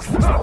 Huh.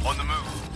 On the move.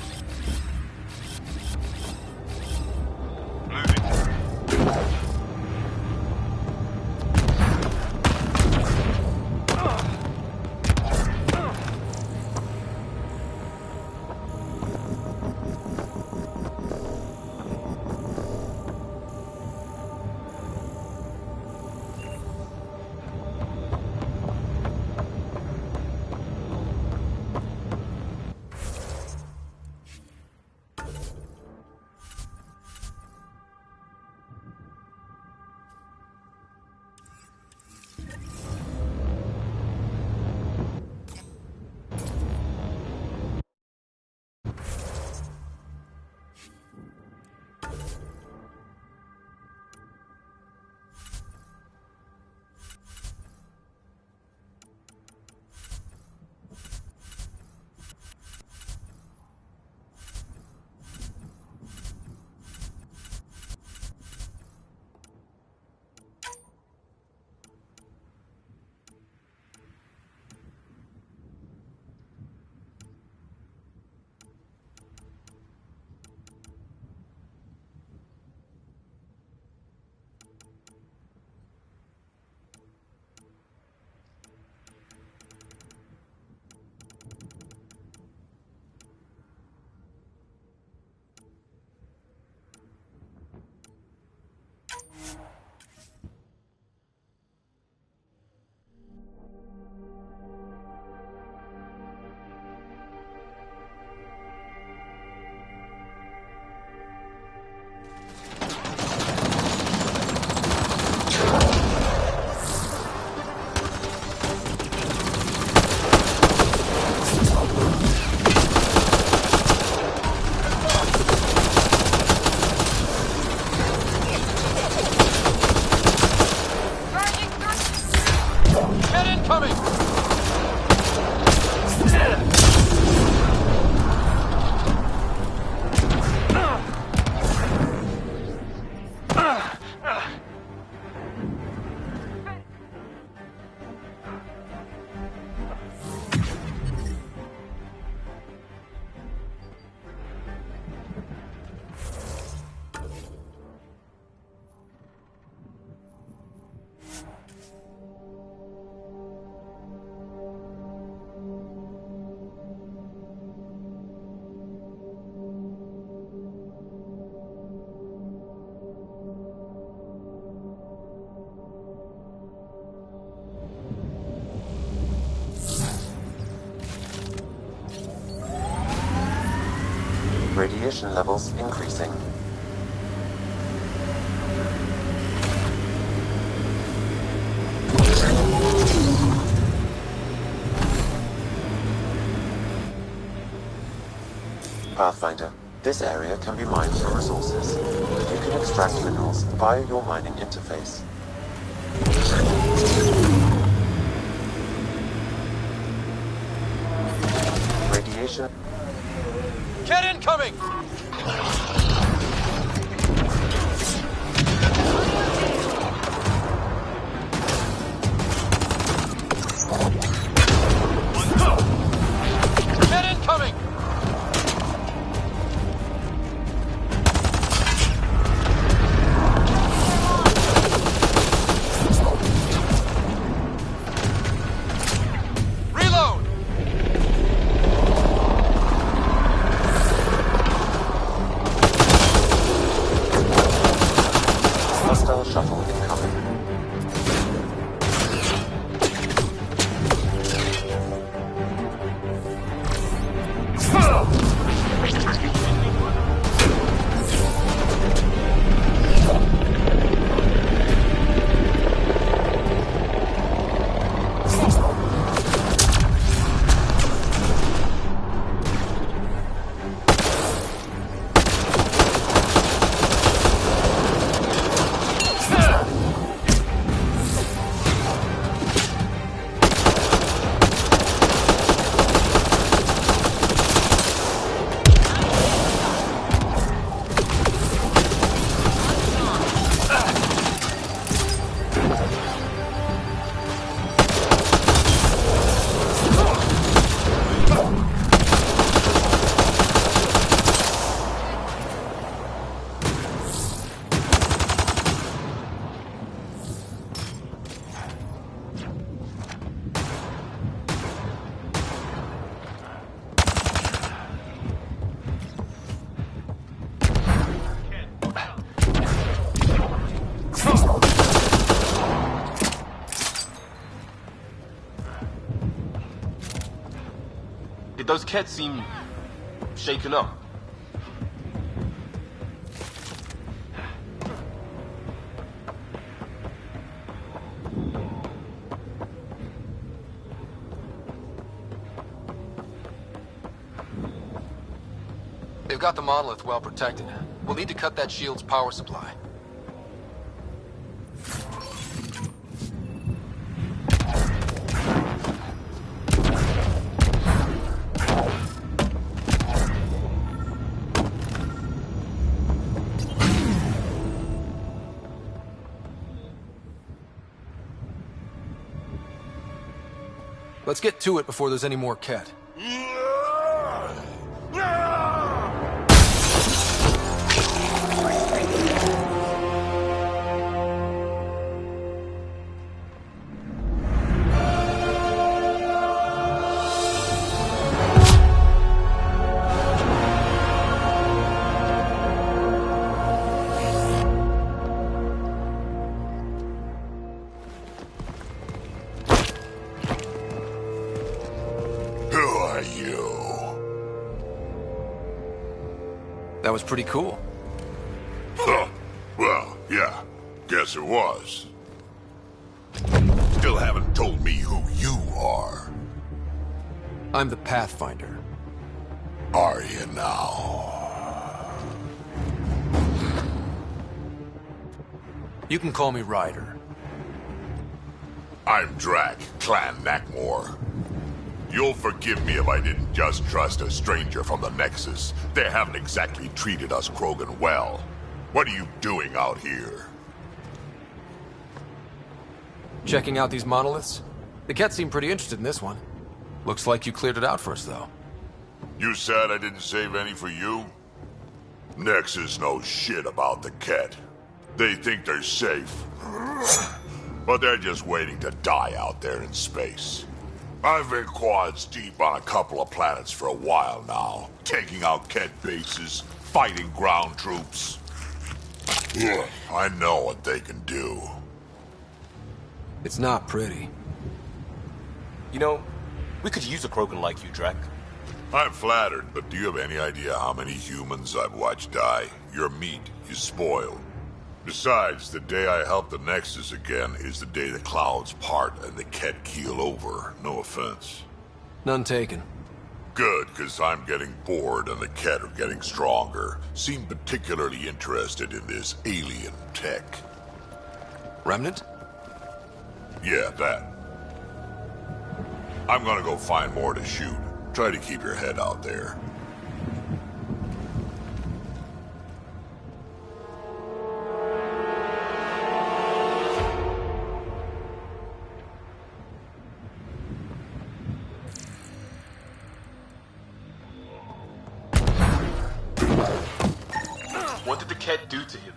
Radiation levels increasing. Pathfinder, this area can be mined for resources. You can extract minerals via your mining interface. Radiation. Get incoming! Hostile shuttle incoming. Those cats seem shaken up. They've got the monolith well protected. We'll need to cut that shield's power supply. Let's get to it before there's any more Ket. That was pretty cool. Huh. Well, yeah. Guess it was. Still haven't told me who you are. I'm the Pathfinder. Are you now? You can call me Ryder. I'm Drac, Clan Nakmor. You'll forgive me if I didn't just trust a stranger from the Nexus. They haven't exactly treated us Krogan well. What are you doing out here? Checking out these monoliths? The Ket seem pretty interested in this one. Looks like you cleared it out for us, though. You said I didn't save any for you? Nexus knows shit about the Ket. They think they're safe. But they're just waiting to die out there in space. I've been quads deep on a couple of planets for a while now, taking out Ket bases, fighting ground troops. I know what they can do. It's not pretty. You know, we could use a Krogan like you, Drac. I'm flattered, but do you have any idea how many humans I've watched die? Your meat is spoiled. Besides, the day I help the Nexus again is the day the clouds part and the Ket keel over. No offense. None taken. Good, because I'm getting bored and the Ket are getting stronger. Seem particularly interested in this alien tech. Remnant? Yeah, that. I'm gonna go find more to shoot. Try to keep your head out there. What did the Ket do to him?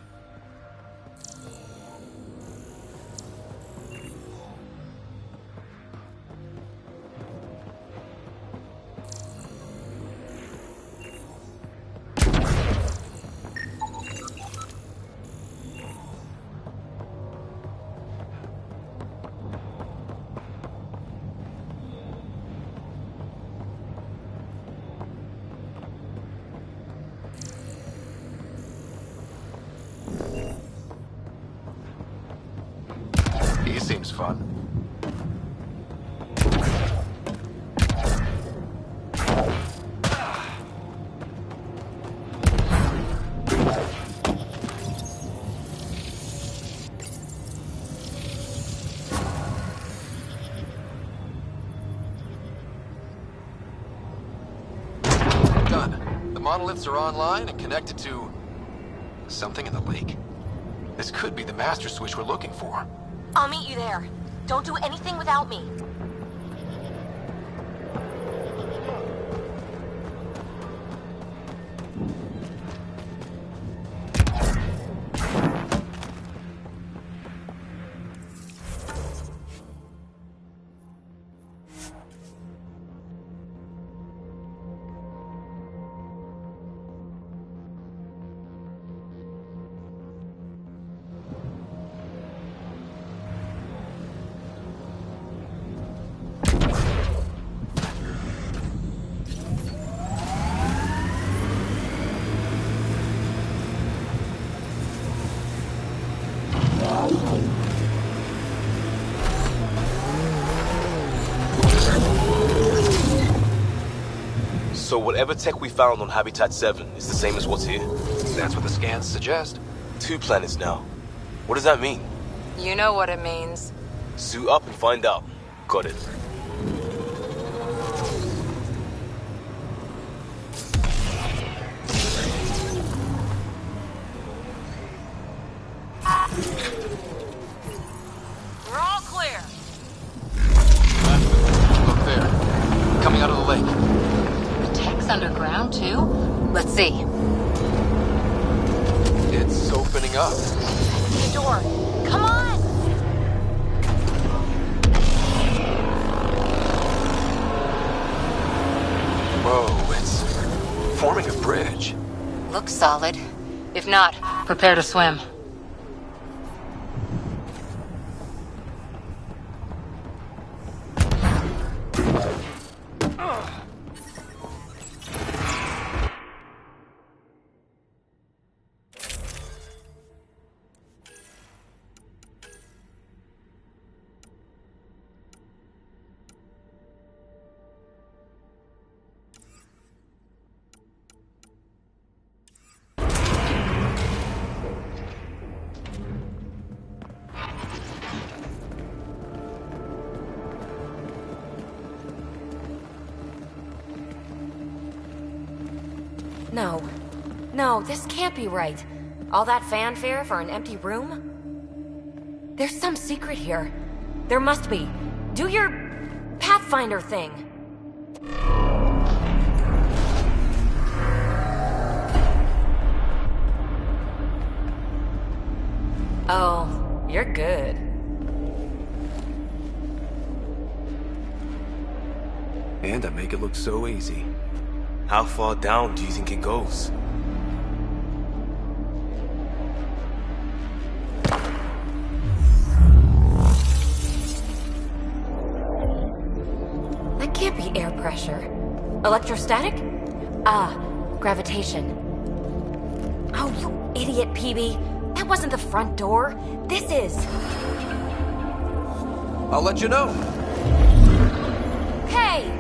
fun. Done. The monoliths are online and connected to something in the lake. This could be the master switch we're looking for. I'll meet you there. Don't do anything without me. So whatever tech we found on Habitat 7 is the same as what's here? That's what the scans suggest. 2 planets now. What does that mean? You know what it means. Suit up and find out. Got it. We're all clear. Look there. Coming out of the lake. The tech's underground, too? Let's see. It's opening up. The door. Come on! Whoa, it's forming a bridge. Looks solid. If not, prepare to swim. No. No, this can't be right. All that fanfare for an empty room? There's some secret here. There must be. Do your Pathfinder thing. Oh, you're good. And I make it look so easy. How far down do you think it goes? That can't be air pressure. Electrostatic? Ah, gravitation. Oh, you idiot, PB. That wasn't the front door. This is. I'll let you know. Hey!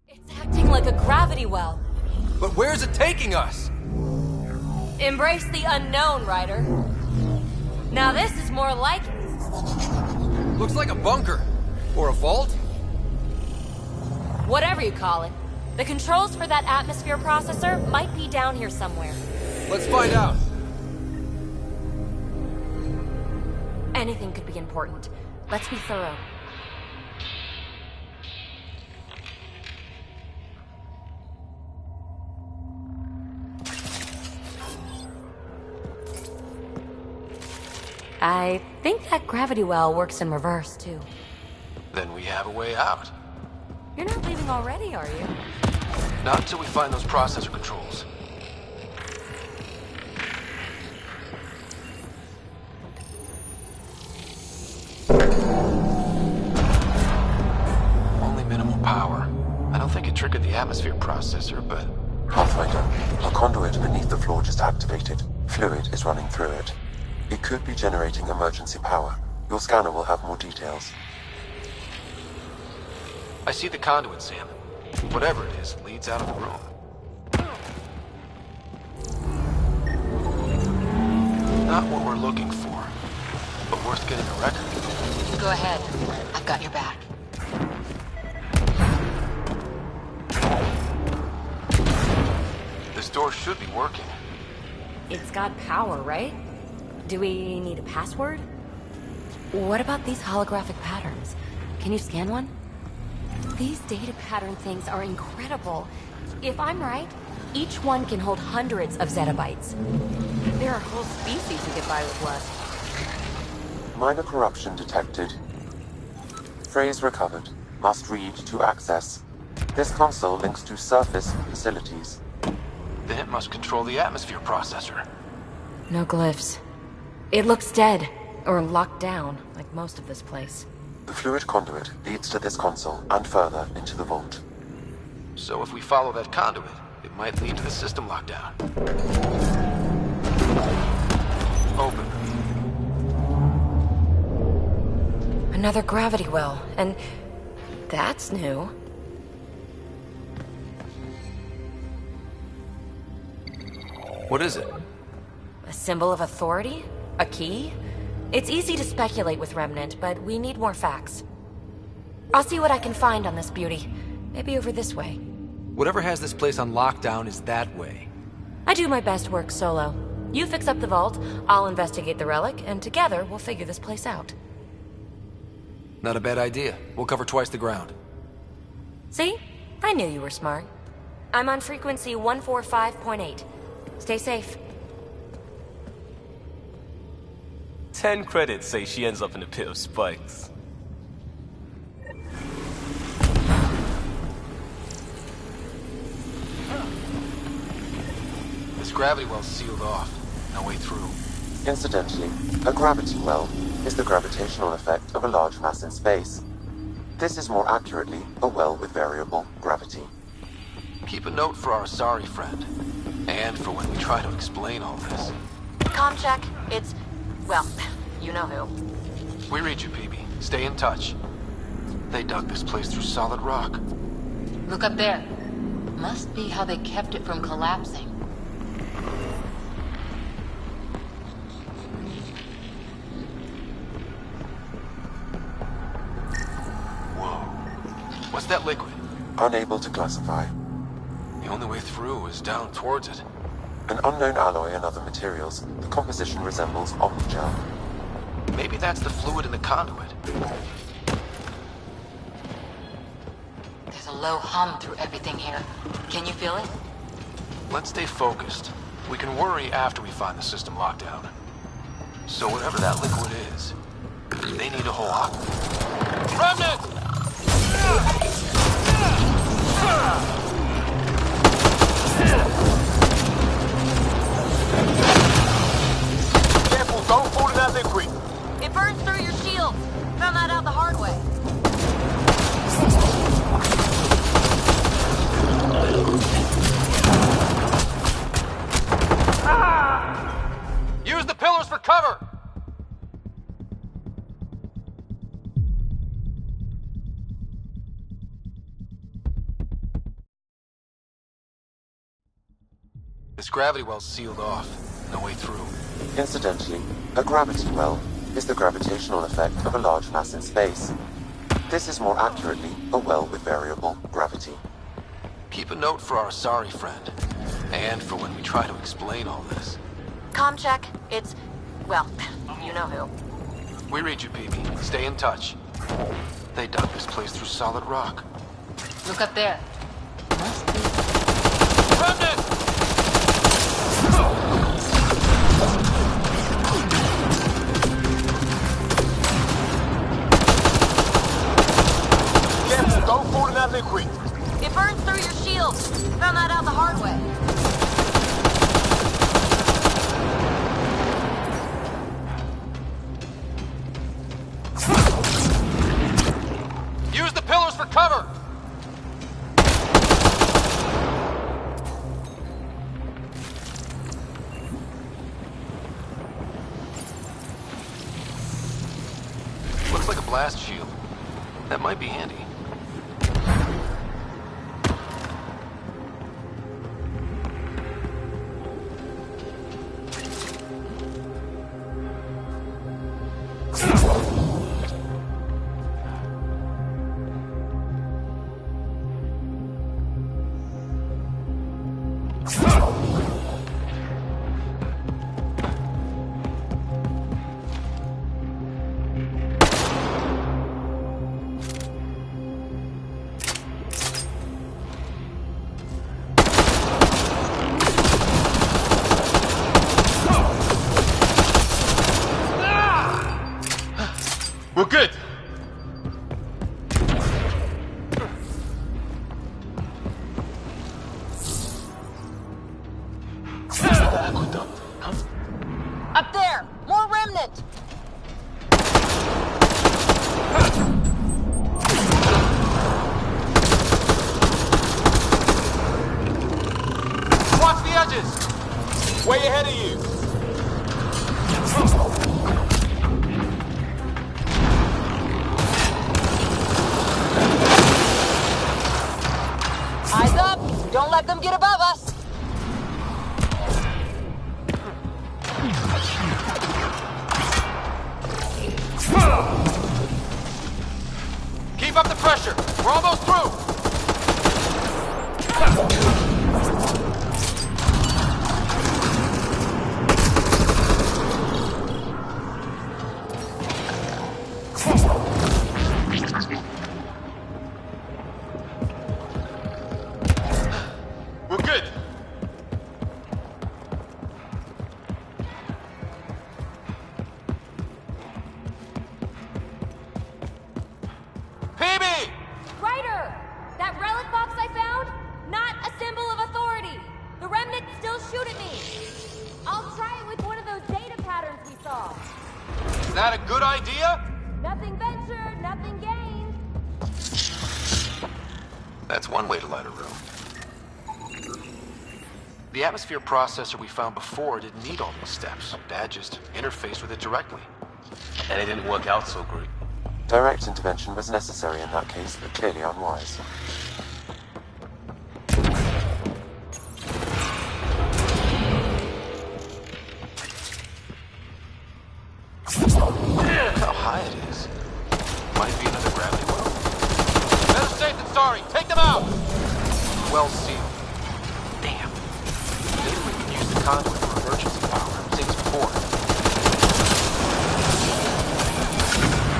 It's acting like a gravity well. But where's it taking us? Embrace the unknown, Ryder. Now this is more like it. Looks like a bunker. Or a vault? Whatever you call it. The controls for that atmosphere processor might be down here somewhere. Let's find out. Anything could be important. Let's be thorough. I think that gravity well works in reverse, too. Then we have a way out. You're not leaving already, are you? Not until we find those processor controls. Only minimal power. I don't think it triggered the atmosphere processor, but... Pathfinder, a conduit beneath the floor just activated. Fluid is running through it. It could be generating emergency power. Your scanner will have more details. I see the conduit, Sam. Whatever it is, leads out of the room. Not what we're looking for, but worth getting a record. Go ahead. I've got your back. This door should be working. It's got power, right? Do we need a password? What about these holographic patterns? Can you scan one? These data pattern things are incredible. If I'm right, each one can hold hundreds of zettabytes. There are whole species who get by with less. Minor corruption detected. Phrase recovered. Must read to access. This console links to surface facilities. Then it must control the atmosphere processor. No glyphs. It looks dead, or locked down, like most of this place. The fluid conduit leads to this console and further into the vault. So if we follow that conduit, it might lead to the system lockdown. Open. Another gravity well, and that's new. What is it? A symbol of authority? A key? It's easy to speculate with Remnant, but we need more facts. I'll see what I can find on this beauty. Maybe over this way. Whatever has this place on lockdown is that way. I do my best work solo. You fix up the vault, I'll investigate the relic, and together we'll figure this place out. Not a bad idea. We'll cover twice the ground. See? I knew you were smart. I'm on frequency 145.8. Stay safe. 10 credits say she ends up in a pit of spikes. This gravity well's sealed off. No way through. Incidentally, a gravity well is the gravitational effect of a large mass in space. This is more accurately a well with variable gravity. Keep a note for our sorry friend. And for when we try to explain all this. Comm check. It's... well, you know who. We read you, PB. Stay in touch. They dug this place through solid rock. Look up there. Must be how they kept it from collapsing. Whoa. What's that liquid? Unable to classify. The only way through is down towards it. An unknown alloy and other materials. The composition resembles omnigel. Maybe that's the fluid in the conduit. There's a low hum through everything here. Can you feel it? Let's stay focused. We can worry after we find the system lockdown. So whatever that liquid is, they need a whole lot. Remnant! Careful, don't fall in that liquid. It burns through your shield. Found that out the hard way. Use the pillars for cover! This gravity well's sealed off. No way through. Incidentally, a gravity well is the gravitational effect of a large mass in space. This is more accurately a well with variable gravity. Keep a note for our sorry friend. And for when we try to explain all this. Comm check. It's... well, you know who. We read you, PB. Stay in touch. They dug this place through solid rock. Look up there. Must be... Remnant! blast shield. That might be handy. We're good! Up there! More remnant! Watch the edges! Way ahead of you! Eyes up! Don't let them get above us! Keep up the pressure! We're almost through! We're good! PB! Ryder! That relic box I found? Not a symbol of authority! The remnants still shoot at me! I'll try it with one of those data patterns we saw. Is that a good idea? Nothing ventured, nothing gained. That's one way to light a room. The atmosphere processor we found before didn't need all these steps. Dad just interfaced with it directly. And it didn't work out so great. Direct intervention was necessary in that case, but clearly unwise. Look how high it is. Might be another gravity well. Better safe than sorry! Take them out! Well sealed. Damn. Maybe we can use the conduit for emergency power, same as before.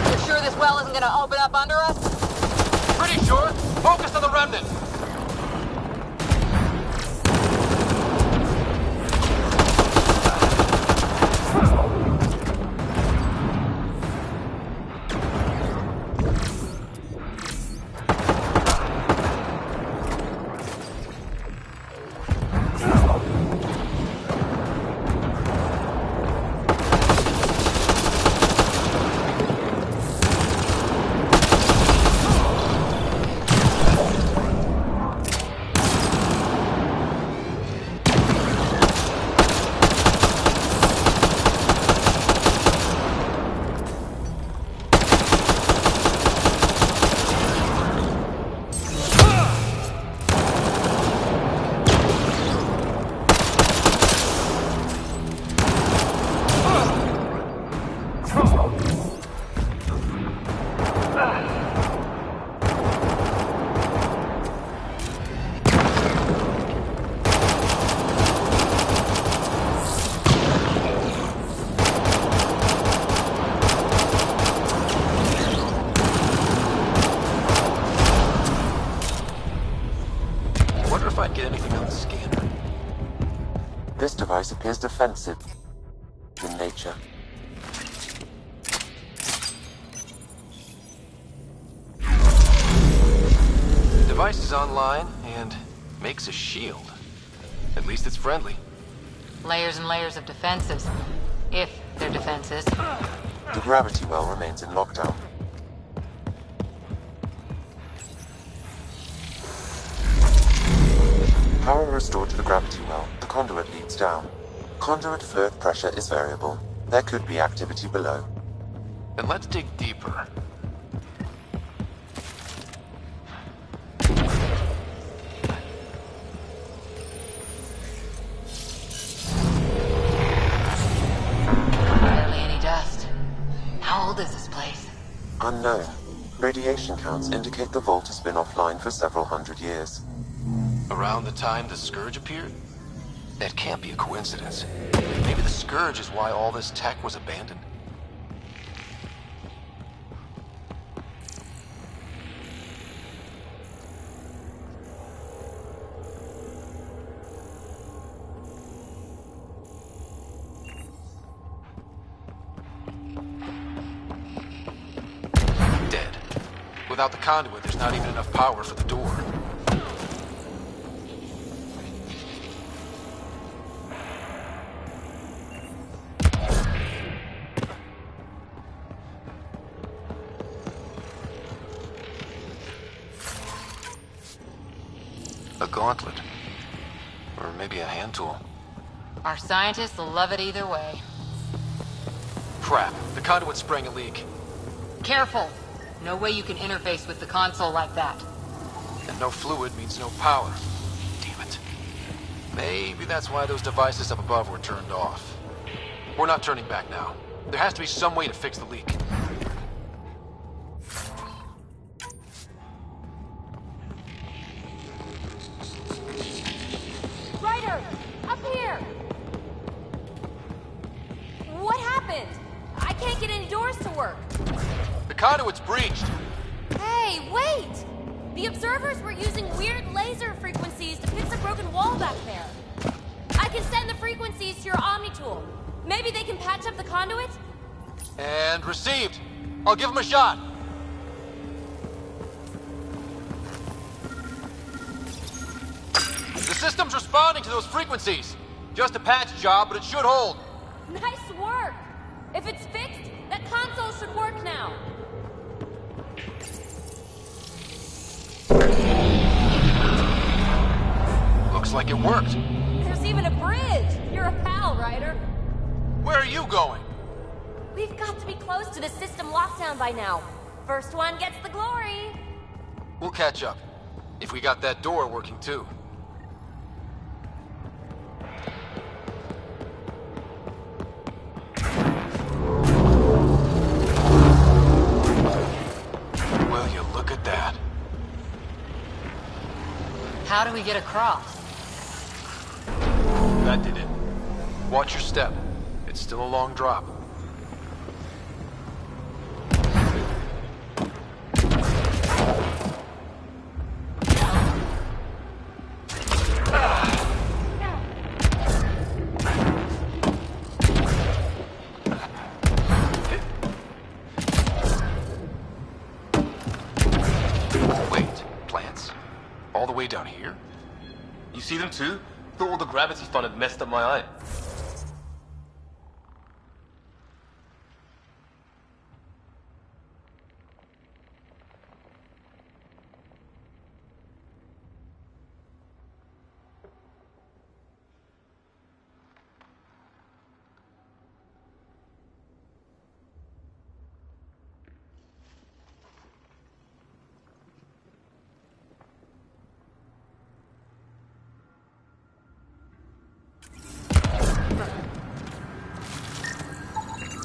You're sure this well isn't gonna open up under us? Pretty sure. Focus on the remnant. If I'd get anything on the scanner. This device appears defensive in nature. The device is online and makes a shield. At least it's friendly. Layers and layers of defenses. If they're defenses. The gravity well remains in lockdown. Power restored to the gravity well. The conduit leads down. Conduit fluid pressure is variable. There could be activity below. Then let's dig deeper. old is this place? Unknown. Radiation counts indicate the vault has been offline for several hundred years. Around the time the Scourge appeared? That can't be a coincidence. Maybe the Scourge is why all this tech was abandoned? Dead. Without the conduit, there's not even enough power for the door. A gauntlet. Or maybe a hand tool. Our scientists will love it either way. Crap, the conduit's spraying a leak. Careful! No way you can interface with the console like that. And no fluid means no power. Damn it. Maybe that's why those devices up above were turned off. We're not turning back now. There has to be some way to fix the leak. Ryder! Up here! What happened? I can't get any doors to work. The conduit's breached. Hey, wait! The observers were using weird laser frequencies to fix a broken wall back there. I can send the frequencies to your Omni tool. Maybe they can patch up the conduit? And received. I'll give him a shot. The system's responding to those frequencies. Just a patch job, but it should hold. Nice work! If it's fixed, that console should work now. Looks like it worked. There's even a bridge! You're a pal, Ryder. Where are you going? We've got to be close to the system lockdown by now. First one gets the glory. We'll catch up. If we got that door working too. Will you look at that? How do we get across? That did it. Watch your step. It's still a long drop. Wait, plants? All the way down here? You see them too? Thought all the gravity fun had messed up my eye.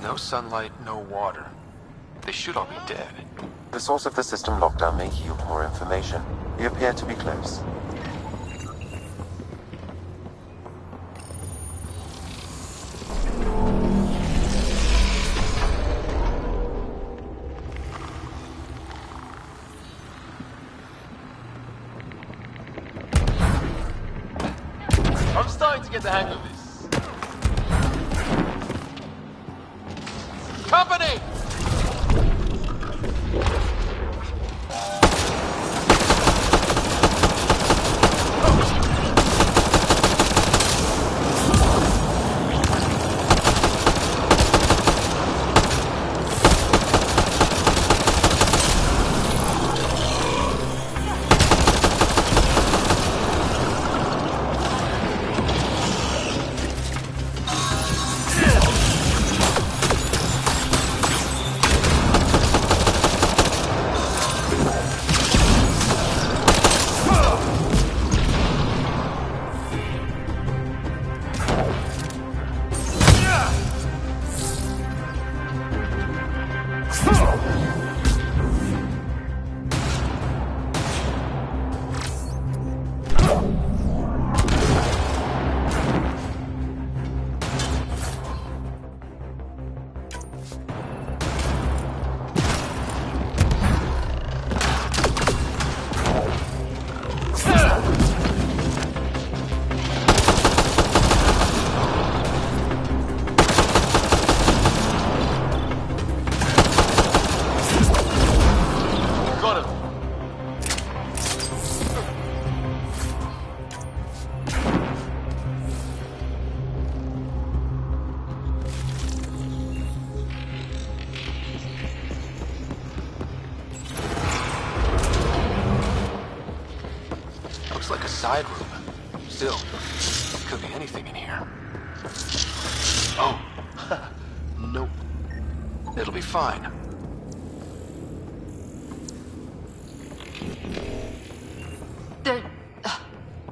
No sunlight, no water. They should all be dead. The source of the system lockdown may yield more information. We appear to be close. I'm starting to get the hang of this. Company! hide room. Still, could be anything in here. Oh. Nope. It'll be fine.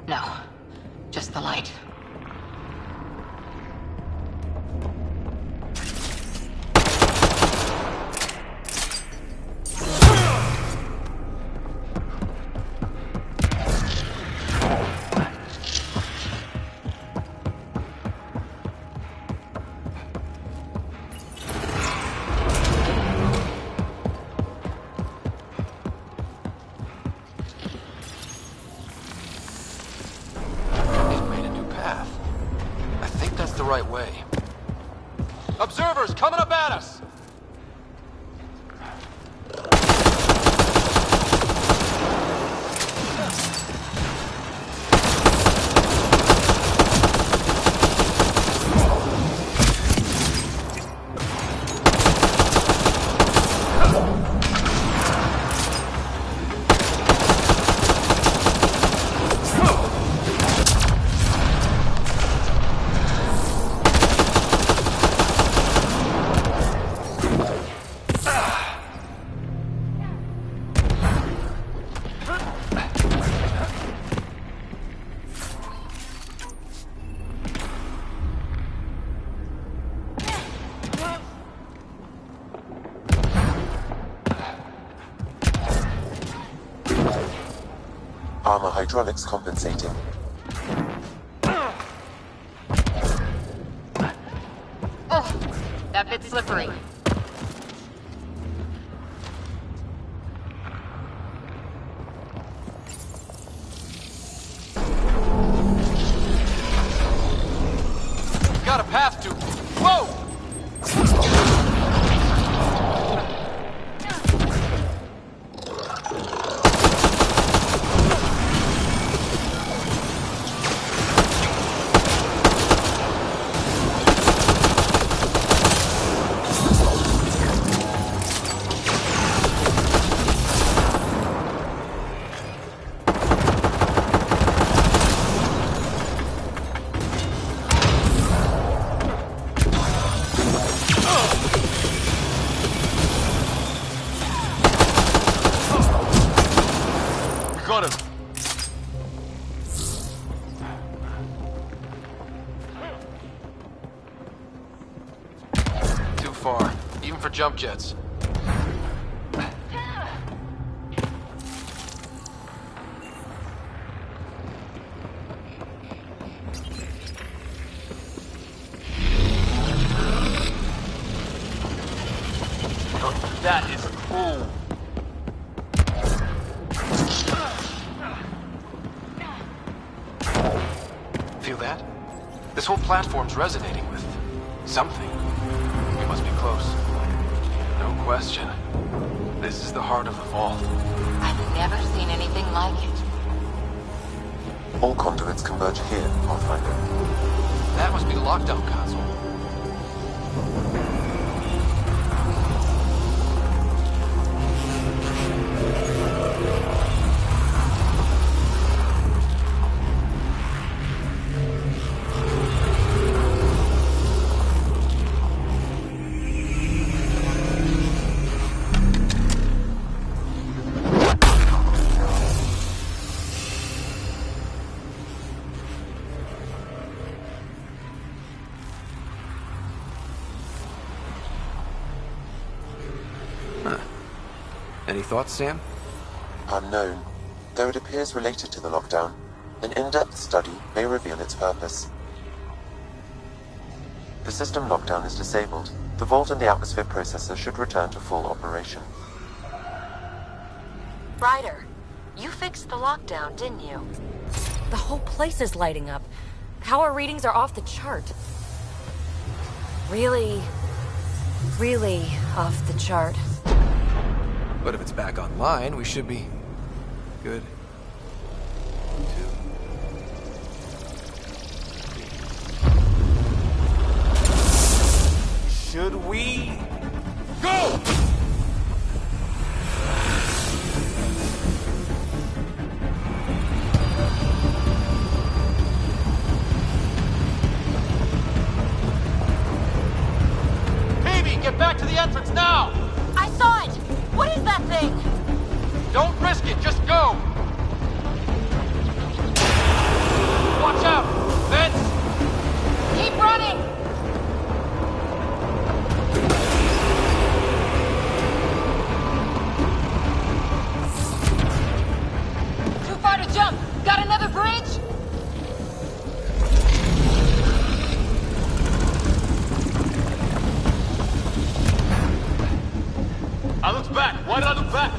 No. Just the light. Right way. Observers coming up at us! Armor hydraulics compensating. Oh, that bit's slippery. Got a path to... Whoa! Got him. Too far, even for jump jets. That is cool. Feel that? This whole platform's resonating with something. We must be close. No question. This is the heart of the vault. I've never seen anything like it. All conduits converge here, Pathfinder. That must be the lockdown console. Any thoughts, Sam? Unknown. Though it appears related to the lockdown, an in-depth study may reveal its purpose. The system lockdown is disabled. The vault and the atmosphere processor should return to full operation. Ryder, you fixed the lockdown, didn't you? The whole place is lighting up. Power readings are off the chart. Really off the chart. But if it's back online, we should be good. 2. Should we go? Get back to the entrance now! I saw it! What is that thing? Don't risk it, just go! Watch out! Vents! Keep running! Too far to jump! Got another bridge? I looked back. Why did I look back?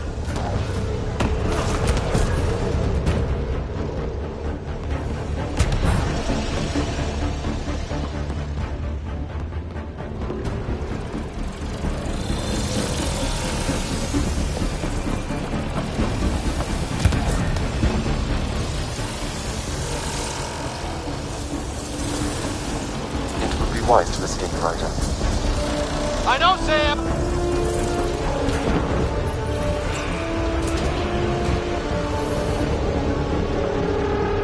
It would be wise to escape, Ryder. I know, Sam!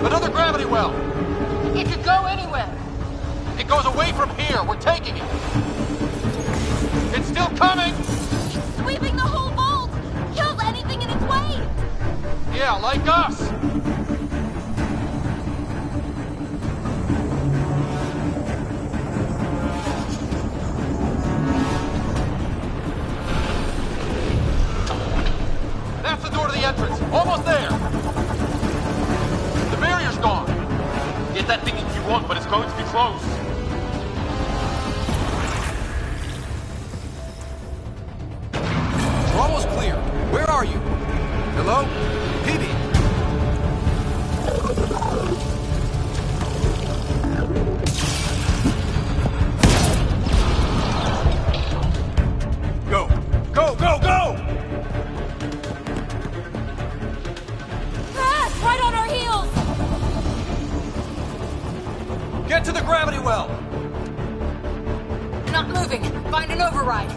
Another gravity well! It could go anywhere. It goes away from here. We're taking it. It's still coming! Sweeping the whole vault! Kills anything in its way! Yeah, like us! That's the door to the entrance. Almost there. The barrier's gone. Get that thing if you want, but it's going to be closed. We're almost clear. Where are you? Hello? PB. Go! Go, go, go! Crash! Right on our heels! Get to the gravity well! Not moving. Find an override.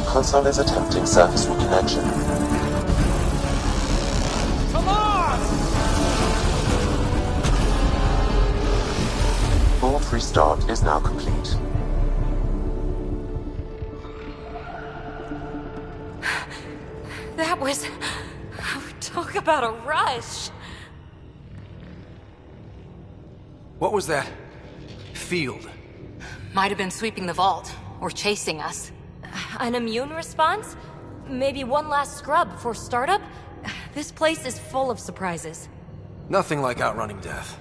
Console is attempting surface reconnection. Come on! Vault restart is now complete. That was... Talk about a rush! What was that? Field. Might have been sweeping the vault, or chasing us. An immune response? Maybe one last scrub for startup? This place is full of surprises. Nothing like outrunning death.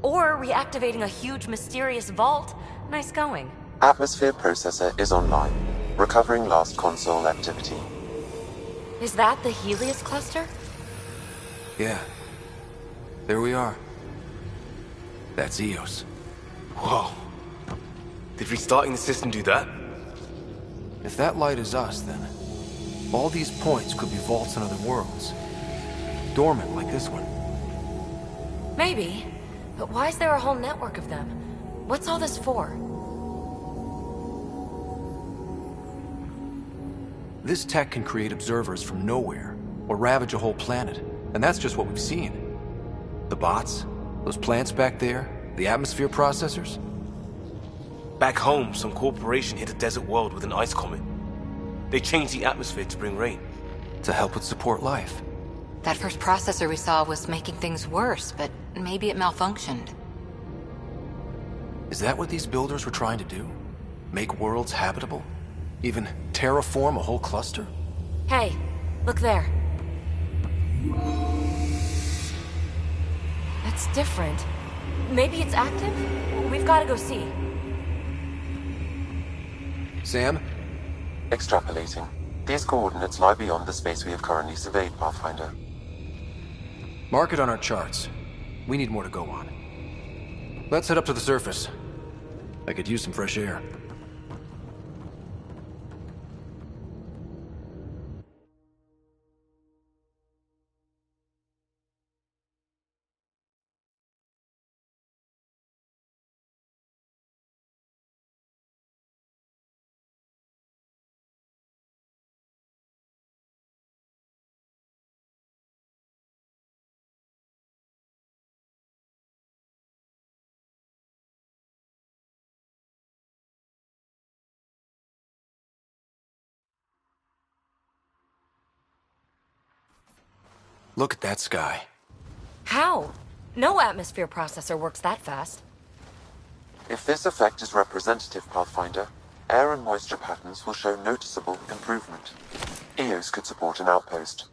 Or reactivating a huge mysterious vault. Nice going. Atmosphere processor is online, recovering last console activity. Is that the Helios cluster? Yeah. There we are. That's Eos. Whoa. Did restarting the system do that? If that light is us, then all these points could be vaults in other worlds. Dormant like this one. Maybe. But why is there a whole network of them? What's all this for? This tech can create observers from nowhere, or ravage a whole planet. And that's just what we've seen. The bots, those plants back there, the atmosphere processors. Back home, some corporation hit a desert world with an ice comet. They changed the atmosphere to bring rain. To help it support life. That first processor we saw was making things worse, but maybe it malfunctioned. Is that what these builders were trying to do? Make worlds habitable? Even terraform a whole cluster? Hey, look there. That's different. Maybe it's active? We've got to go see. Sam? Extrapolating. These coordinates lie beyond the space we have currently surveyed, Pathfinder. Mark it on our charts. We need more to go on. Let's head up to the surface. I could use some fresh air. Look at that sky. How? No atmosphere processor works that fast. If this effect is representative, Pathfinder, air and moisture patterns will show noticeable improvement. EOS could support an outpost.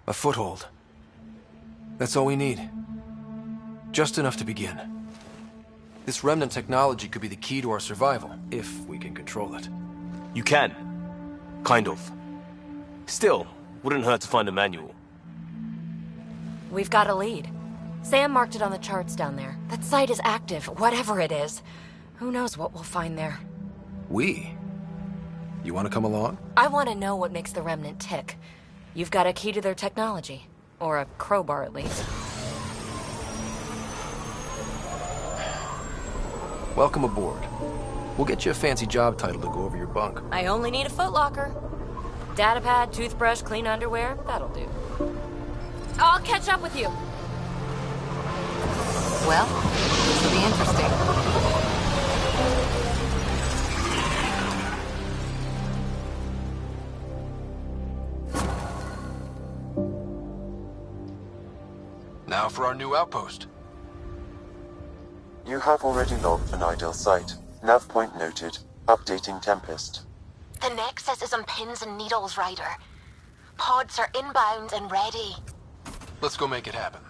A foothold. That's all we need. Just enough to begin. This remnant technology could be the key to our survival, if we can control it. You can. Kind of. Still, wouldn't hurt to find a manual. We've got a lead. Sam marked it on the charts down there. That site is active, whatever it is. Who knows what we'll find there. We? You want to come along? I want to know what makes the Remnant tick. You've got a key to their technology. Or a crowbar, at least. Welcome aboard. We'll get you a fancy job title to go over your bunk. I only need a footlocker. Datapad, toothbrush, clean underwear, that'll do. I'll catch up with you. Well, this will be interesting. Now for our new outpost. You have already logged an ideal site. Nav point noted. Updating Tempest. The Nexus is on pins and needles, Ryder. Pods are inbound and ready. Let's go make it happen.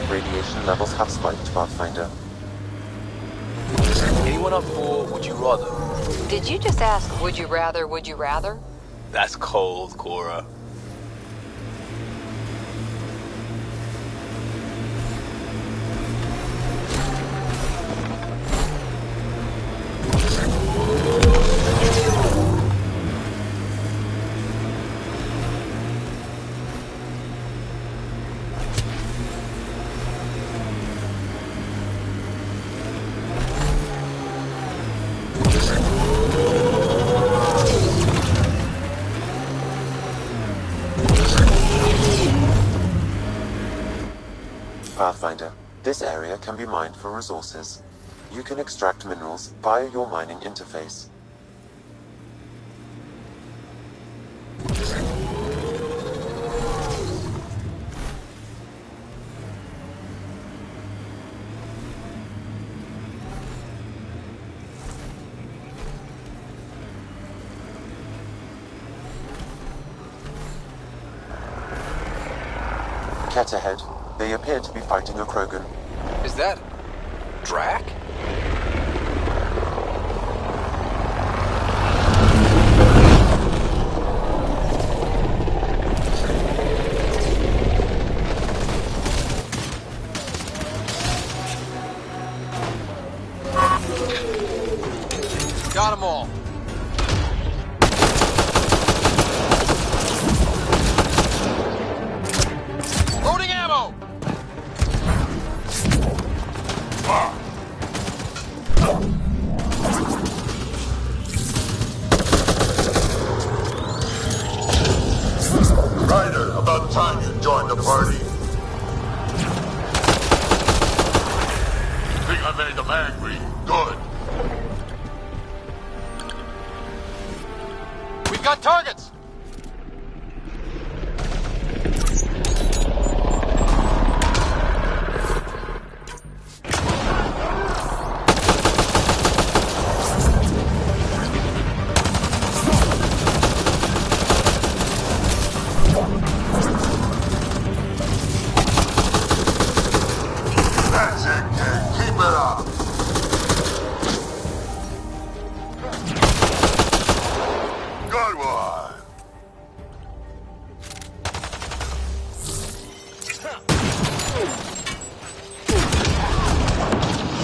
Radiation levels have spiked, Pathfinder. Anyone up for Would You Rather? Did you just ask, would you rather, would you rather? That's cold, Cora. Pathfinder, this area can be mined for resources. You can extract minerals via your mining interface. Cat ahead. They appear to be fighting a Krogan. Is that Drac? Got them all. Loading ammo! Ryder, about time you joined the party. Think I made them angry. Good. We've got targets! That's it, kid. Keep it up. Good one.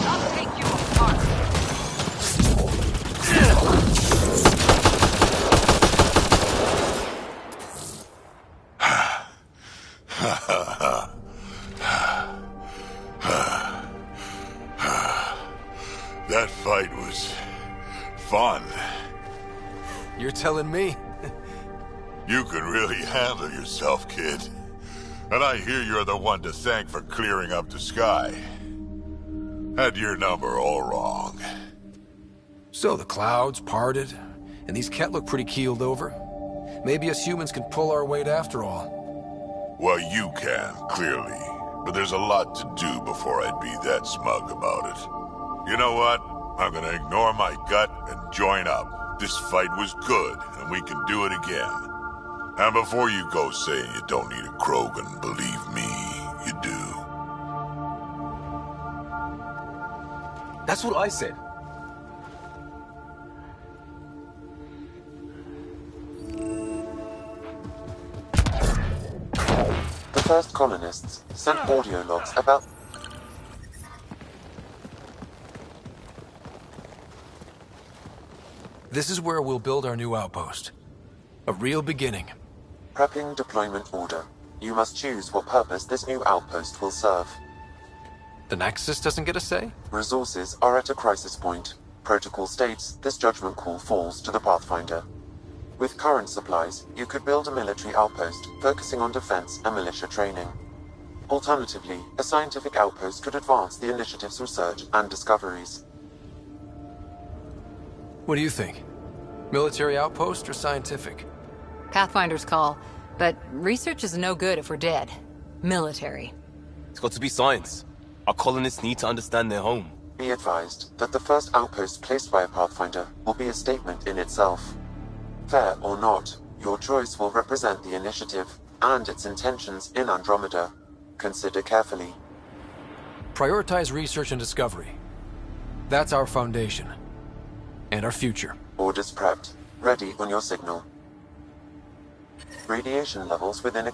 I'll take you apart. That fight was fun. You're telling me? You can really handle yourself, kid. And I hear you're the one to thank for clearing up the sky. Had your number all wrong. So the clouds parted, and these Ket look pretty keeled over. Maybe us humans can pull our weight after all. Well, you can, clearly. But there's a lot to do before I'd be that smug about it. You know what? I'm gonna ignore my gut and join up. This fight was good, and we can do it again. And before you go saying you don't need a Krogan, believe me, you do. That's what I said. The first colonists sent audio logs about... This is where we'll build our new outpost. A real beginning. Prepping deployment order. You must choose what purpose this new outpost will serve. The Nexus doesn't get a say? Resources are at a crisis point. Protocol states this judgment call falls to the Pathfinder. With current supplies, you could build a military outpost focusing on defense and militia training. Alternatively, a scientific outpost could advance the initiative's research and discoveries. What do you think? Military outpost or scientific? Pathfinder's call, but research is no good if we're dead. Military. It's got to be science. Our colonists need to understand their home. Be advised that the first outpost placed by a Pathfinder will be a statement in itself. Fair or not, your choice will represent the initiative and its intentions in Andromeda. Consider carefully. Prioritize research and discovery. That's our foundation. And our future. Orders prepped. Ready on your signal. Radiation levels within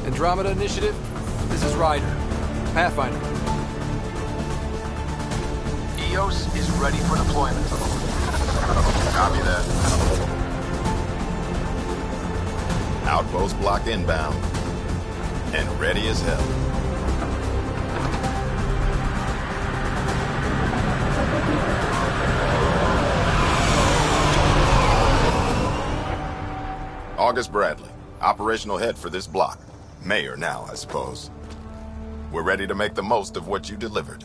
Andromeda Initiative, this is Ryder. Pathfinder. EOS is ready for deployment. Copy that. Outpost block inbound. And ready as hell. August Bradley, operational head for this block. Mayor now, I suppose. We're ready to make the most of what you delivered.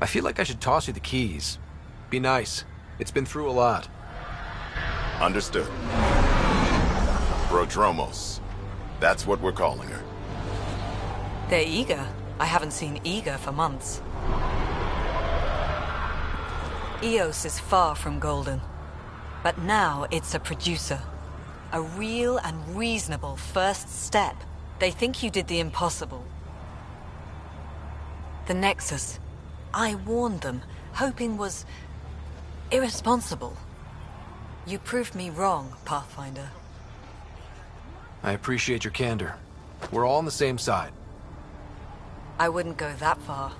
I feel like I should toss you the keys. Be nice. It's been through a lot. Understood. Prodromos. That's what we're calling her. They're eager. I haven't seen eager for months. Eos is far from golden. But now it's a producer. A real and reasonable first step. They think you did the impossible. The Nexus. I warned them, hoping was irresponsible. You proved me wrong, Pathfinder. I appreciate your candor. We're all on the same side. I wouldn't go that far.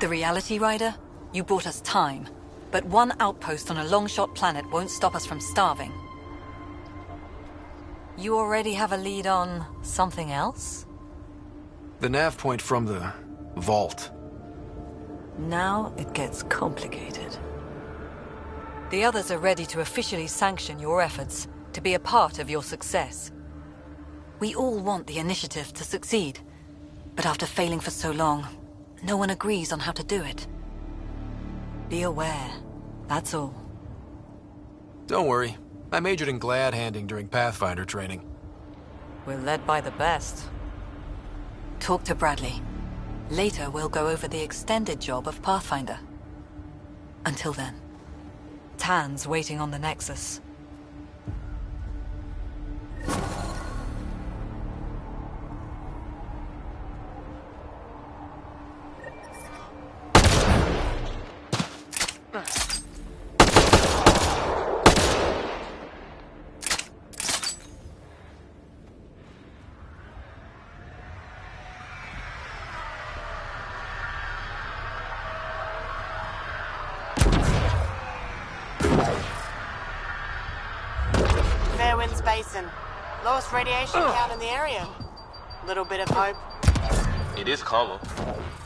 The Reality Rider? You bought us time. But one outpost on a long-shot planet won't stop us from starving. You already have a lead on something else? The nav point from the vault. Now it gets complicated. The others are ready to officially sanction your efforts, to be a part of your success. We all want the initiative to succeed, but after failing for so long, no one agrees on how to do it. Be aware, that's all. Don't worry. I majored in glad handing during Pathfinder training. We're led by the best. Talk to Bradley. Later, we'll go over the extended job of Pathfinder. Until then, Tan's waiting on the Nexus. Basin. Lowest radiation count in the area. Little bit of hope. It is calmer.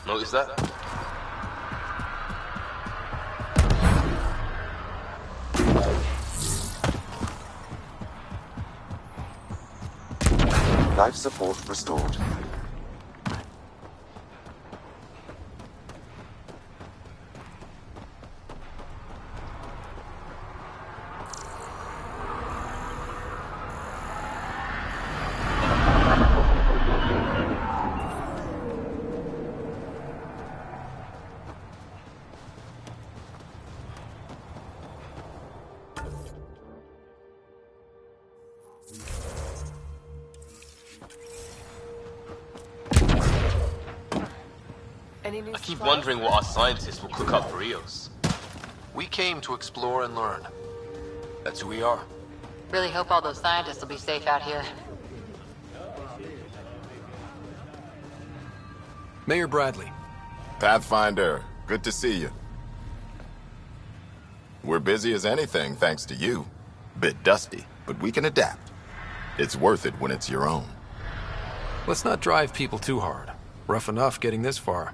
Notice that? Life support restored. I keep wondering what our scientists will cook up for Eos. We came to explore and learn. That's who we are. Really hope all those scientists will be safe out here. Mayor Bradley. Pathfinder, good to see you. We're busy as anything, thanks to you. Bit dusty, but we can adapt. It's worth it when it's your own. Let's not drive people too hard. Rough enough getting this far.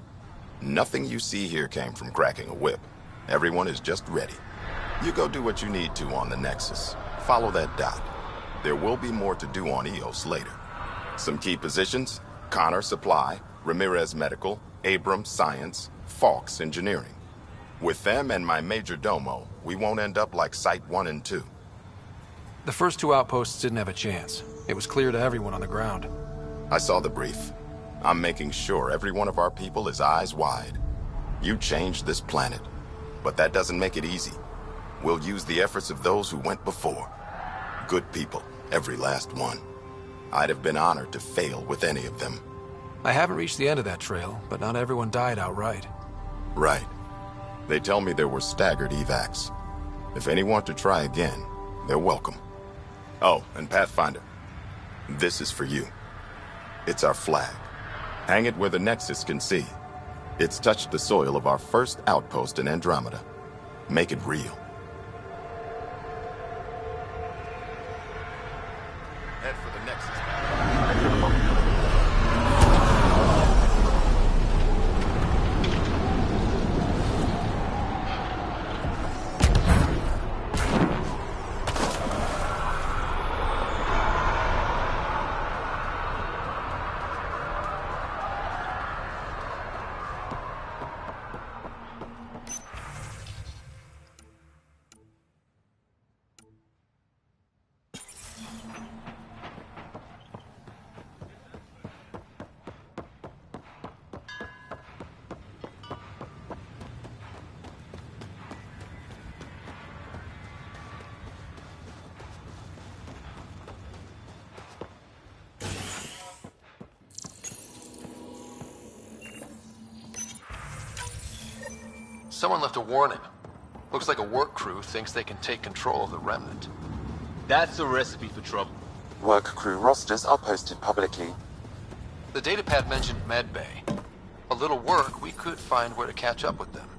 Nothing you see here came from cracking a whip. Everyone is just ready. You go do what you need to on the Nexus. Follow that dot. There will be more to do on Eos later. Some key positions: Connor Supply, Ramirez Medical, Abrams Science, Fawkes Engineering. With them and my major domo, we won't end up like Site 1 and 2. The first two outposts didn't have a chance. It was clear to everyone on the ground. I saw the brief. I'm making sure every one of our people is eyes wide. You changed this planet, but that doesn't make it easy. We'll use the efforts of those who went before. Good people, every last one. I'd have been honored to fail with any of them. I haven't reached the end of that trail, but not everyone died outright. Right. They tell me there were staggered evacs. If any want to try again, they're welcome. Oh, and Pathfinder, this is for you. It's our flag. Hang it where the Nexus can see. It's touched the soil of our first outpost in Andromeda. Make it real. Head for the Nexus. Someone left a warning. Looks like a work crew thinks they can take control of the remnant. That's a recipe for trouble. Work crew rosters are posted publicly. The datapad mentioned medbay. A little work, we could find where to catch up with them.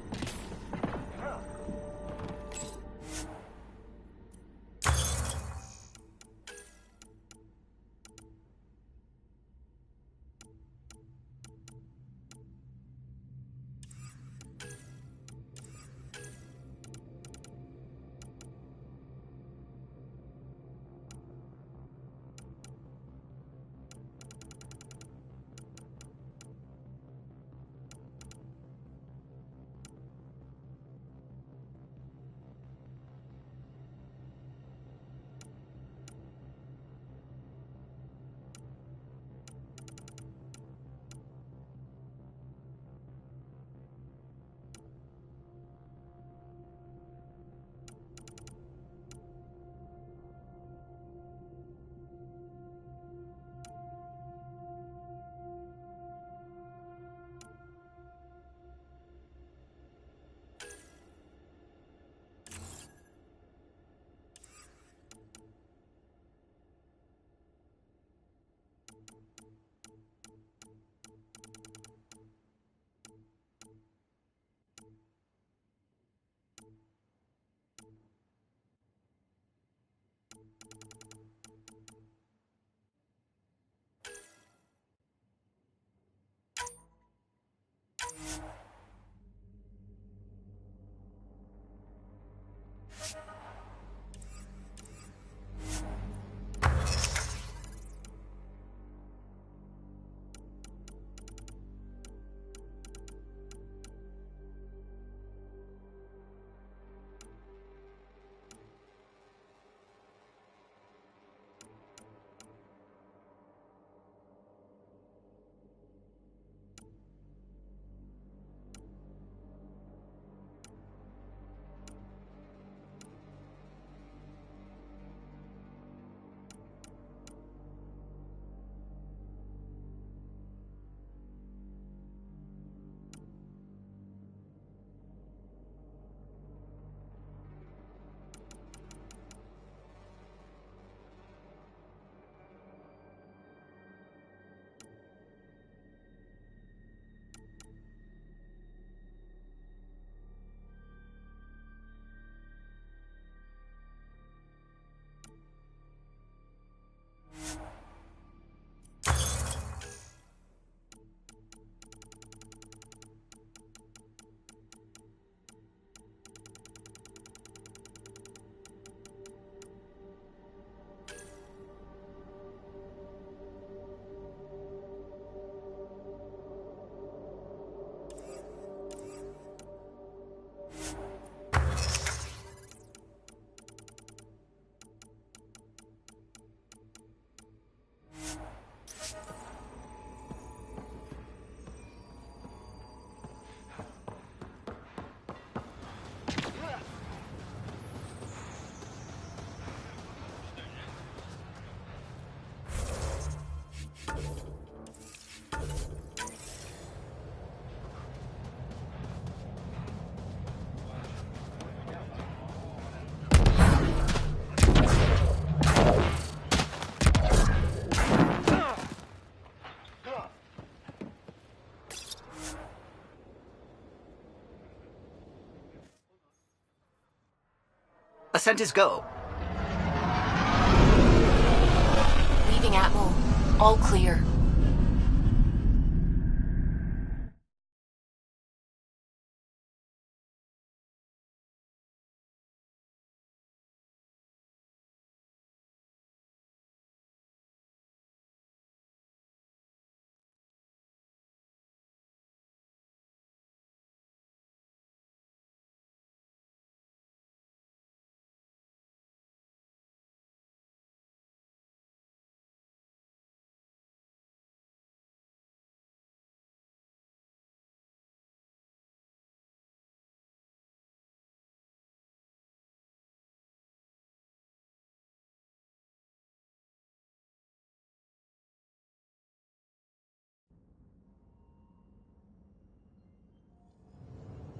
Ascent is go. Leaving Atmo. All clear.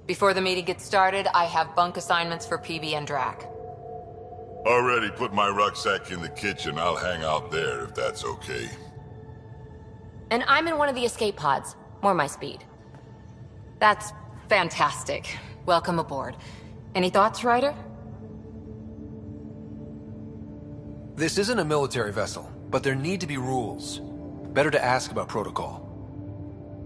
Before the meeting gets started, I have bunk assignments for PB and Drac. Already put my rucksack in the kitchen. I'll hang out there if that's okay. And I'm in one of the escape pods. More my speed. That's fantastic. Welcome aboard. Any thoughts, Ryder? This isn't a military vessel, but there need to be rules. Better to ask about protocol.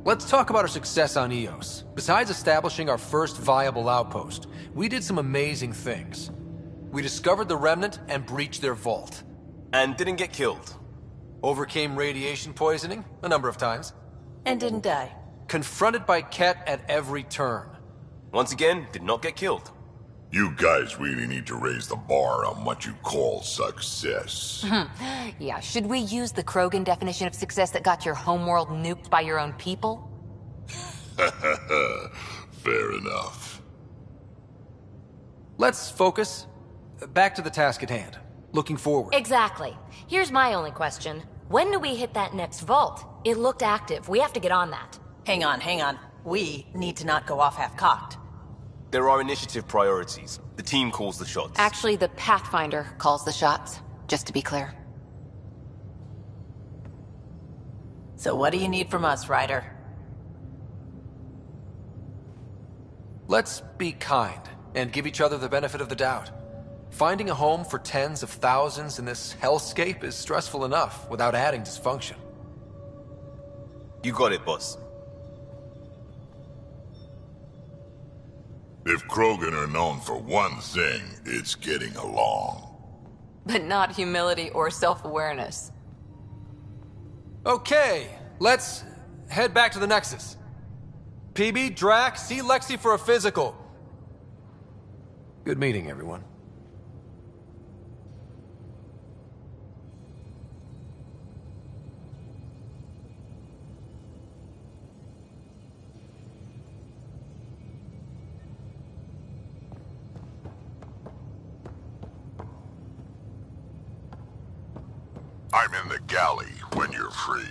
Let's talk about our success on Eos. Besides establishing our first viable outpost, we did some amazing things. We discovered the Remnant and breached their vault. And didn't get killed. Overcame radiation poisoning a number of times. And didn't die. Confronted by Ket at every turn. Once again, did not get killed. You guys really need to raise the bar on what you call success. Yeah, should we use the Krogan definition of success that got your homeworld nuked by your own people? Fair enough. Let's focus. Back to the task at hand. Looking forward. Exactly. Here's my only question. When do we hit that next vault? It looked active. We have to get on that. Hang on. We need to not go off half-cocked. There are initiative priorities. The team calls the shots. Actually, the Pathfinder calls the shots, just to be clear. So what do you need from us, Ryder? Let's be kind and give each other the benefit of the doubt. Finding a home for tens of thousands in this hellscape is stressful enough without adding dysfunction. You got it, boss. If Krogan are known for one thing, it's getting along. But not humility or self-awareness. Okay, let's head back to the Nexus. PB, Drac, see Lexi for a physical. Good meeting, everyone. I'm in the galley when you're free.